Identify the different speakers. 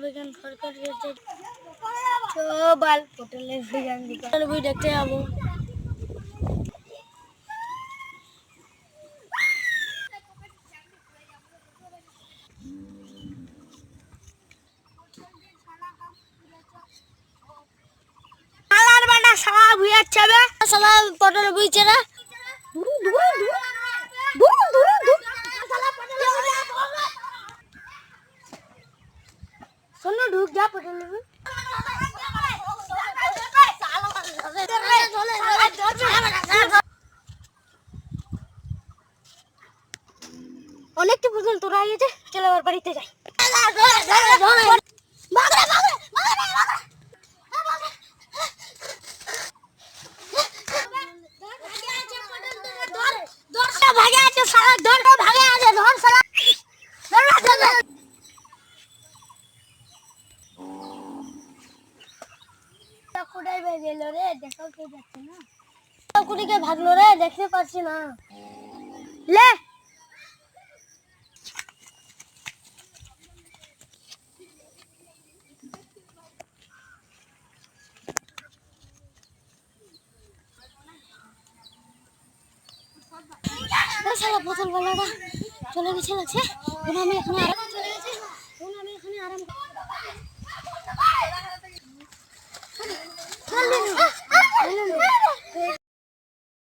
Speaker 1: Began সরকারি বাল হোটেলের began বই দেখতে যাবো। পটল বুঝছে না শোনো ঢুক যা পটল অনেকটা পটল তোরা গেছে, চলে আবার বাড়িতে যাই। ভাগলো রে, দেখতে পাচ্ছি না। লে বোতল চলে গেছে লাগছে। আমি এখন